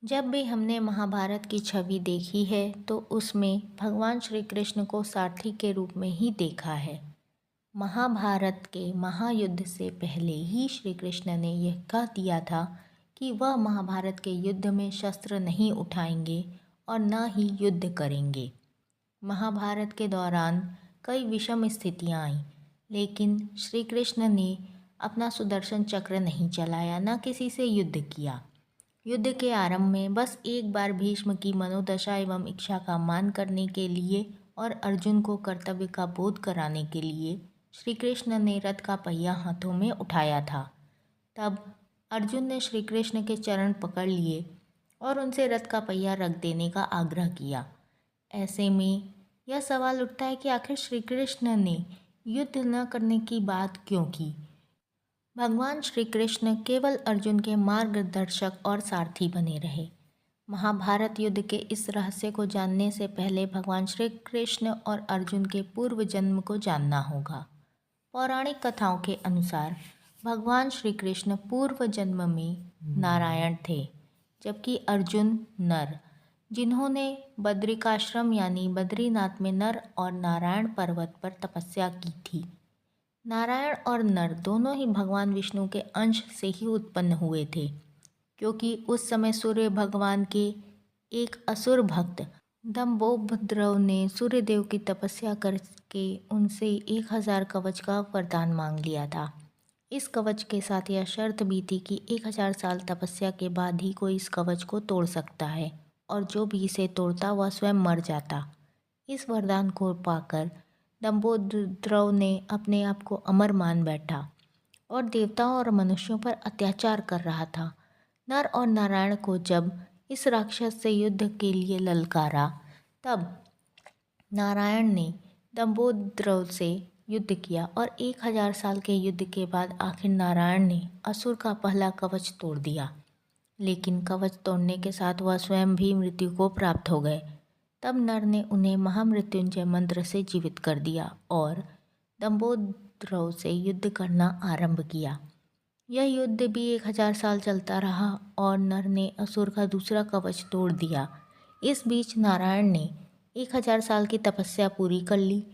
जब भी हमने महाभारत की छवि देखी है तो उसमें भगवान श्री कृष्ण को सारथी के रूप में ही देखा है। महाभारत के महायुद्ध से पहले ही श्री कृष्ण ने यह कह दिया था कि वह महाभारत के युद्ध में शस्त्र नहीं उठाएंगे और न ही युद्ध करेंगे। महाभारत के दौरान कई विषम स्थितियां आईं, लेकिन श्री कृष्ण ने अपना सुदर्शन चक्र नहीं चलाया, न किसी से युद्ध किया। युद्ध के आरंभ में बस एक बार भीष्म की मनोदशा एवं इच्छा का मान करने के लिए और अर्जुन को कर्तव्य का बोध कराने के लिए श्री कृष्ण ने रथ का पहिया हाथों में उठाया था। तब अर्जुन ने श्री कृष्ण के चरण पकड़ लिए और उनसे रथ का पहिया रख देने का आग्रह किया। ऐसे में यह सवाल उठता है कि आखिर श्री कृष्ण ने युद्ध न करने की बात क्यों की। भगवान श्री कृष्ण केवल अर्जुन के मार्गदर्शक और सारथी बने रहे। महाभारत युद्ध के इस रहस्य को जानने से पहले भगवान श्री कृष्ण और अर्जुन के पूर्व जन्म को जानना होगा। पौराणिक कथाओं के अनुसार भगवान श्री कृष्ण पूर्व जन्म में नारायण थे, जबकि अर्जुन नर, जिन्होंने बद्रिकाश्रम यानी बद्रीनाथ में नर और नारायण पर्वत पर तपस्या की थी। नारायण और नर दोनों ही भगवान विष्णु के अंश से ही उत्पन्न हुए थे, क्योंकि उस समय सूर्य भगवान के एक असुर भक्त दंभोद्रव ने सूर्यदेव की तपस्या करके उनसे 1000 कवच का वरदान मांग लिया था। इस कवच के साथ यह शर्त भी थी कि 1000 साल तपस्या के बाद ही कोई इस कवच को तोड़ सकता है, और जो भी इसे तोड़ता वह स्वयं मर जाता। इस वरदान को पाकर दंभोद्रव ने अपने आप को अमर मान बैठा और देवताओं और मनुष्यों पर अत्याचार कर रहा था। नर और नारायण को जब इस राक्षस से युद्ध के लिए ललकारा, तब नारायण ने दंभोद्रव से युद्ध किया और 1000 साल के युद्ध के बाद आखिर नारायण ने असुर का पहला कवच तोड़ दिया। लेकिन कवच तोड़ने के साथ वह स्वयं भी मृत्यु को प्राप्त हो गए। तब नर ने उन्हें महामृत्युंजय मंत्र से जीवित कर दिया और दंभोद्रव से युद्ध करना आरंभ किया। यह युद्ध भी 1000 साल चलता रहा और नर ने असुर का दूसरा कवच तोड़ दिया। इस बीच नारायण ने 1000 साल की तपस्या पूरी कर ली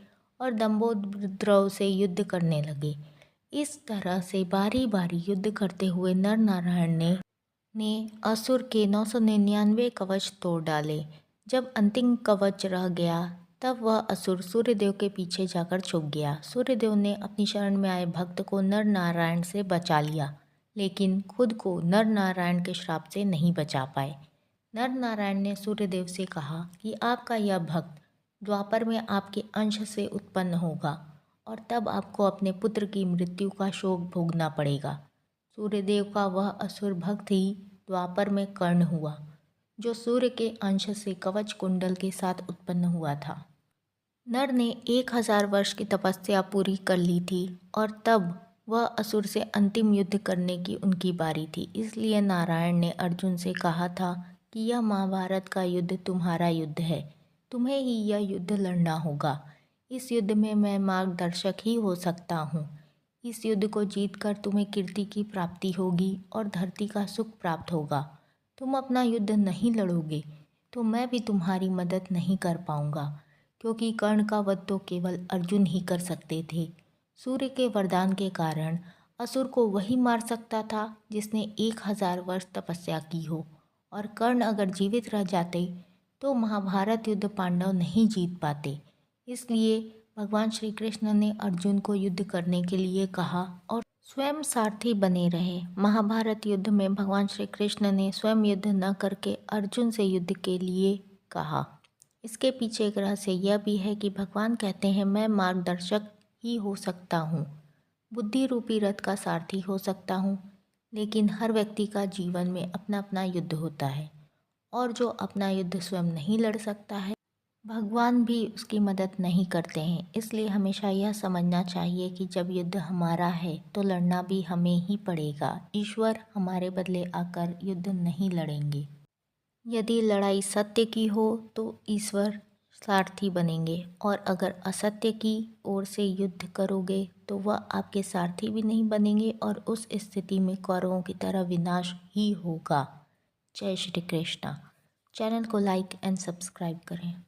और दंभोद्रव से युद्ध करने लगे। इस तरह से बारी बारी युद्ध करते हुए नर नारायण ने असुर के 999 कवच तोड़ डाले। जब अंतिम कवच रह गया, तब वह असुर सूर्यदेव के पीछे जाकर छुप गया। सूर्यदेव ने अपनी शरण में आए भक्त को नर नारायण से बचा लिया, लेकिन खुद को नर नारायण के श्राप से नहीं बचा पाए। नर नारायण ने सूर्यदेव से कहा कि आपका यह भक्त द्वापर में आपके अंश से उत्पन्न होगा और तब आपको अपने पुत्र की मृत्यु का शोक भोगना पड़ेगा। सूर्यदेव का वह असुर भक्त ही द्वापर में कर्ण हुआ, जो सूर्य के अंश से कवच कुंडल के साथ उत्पन्न हुआ था। नर ने 1000 वर्ष की तपस्या पूरी कर ली थी और तब वह असुर से अंतिम युद्ध करने की उनकी बारी थी। इसलिए नारायण ने अर्जुन से कहा था कि यह महाभारत का युद्ध तुम्हारा युद्ध है, तुम्हें ही यह युद्ध लड़ना होगा। इस युद्ध में मैं मार्गदर्शक ही हो सकता हूँ। इस युद्ध को जीतकर तुम्हें कीर्ति की प्राप्ति होगी और धरती का सुख प्राप्त होगा। तुम अपना युद्ध नहीं लड़ोगे तो मैं भी तुम्हारी मदद नहीं कर पाऊंगा, क्योंकि कर्ण का वध तो केवल अर्जुन ही कर सकते थे। सूर्य के वरदान के कारण असुर को वही मार सकता था जिसने 1000 वर्ष तपस्या की हो, और कर्ण अगर जीवित रह जाते तो महाभारत युद्ध पांडव नहीं जीत पाते। इसलिए भगवान श्री कृष्ण ने अर्जुन को युद्ध करने के लिए कहा और स्वयं सारथी बने रहे। महाभारत युद्ध में भगवान श्री कृष्ण ने स्वयं युद्ध न करके अर्जुन से युद्ध के लिए कहा। इसके पीछे एक रहस्य यह भी है कि भगवान कहते हैं, मैं मार्गदर्शक ही हो सकता हूँ, बुद्धि रूपी रथ का सारथी हो सकता हूँ, लेकिन हर व्यक्ति का जीवन में अपना अपना युद्ध होता है, और जो अपना युद्ध स्वयं नहीं लड़ सकता है, भगवान भी उसकी मदद नहीं करते हैं। इसलिए हमेशा यह समझना चाहिए कि जब युद्ध हमारा है तो लड़ना भी हमें ही पड़ेगा। ईश्वर हमारे बदले आकर युद्ध नहीं लड़ेंगे। यदि लड़ाई सत्य की हो तो ईश्वर सारथी बनेंगे, और अगर असत्य की ओर से युद्ध करोगे तो वह आपके सारथी भी नहीं बनेंगे और उस स्थिति में कौरवों की तरह विनाश ही होगा। जय श्री कृष्णा। चैनल को लाइक एंड सब्सक्राइब करें।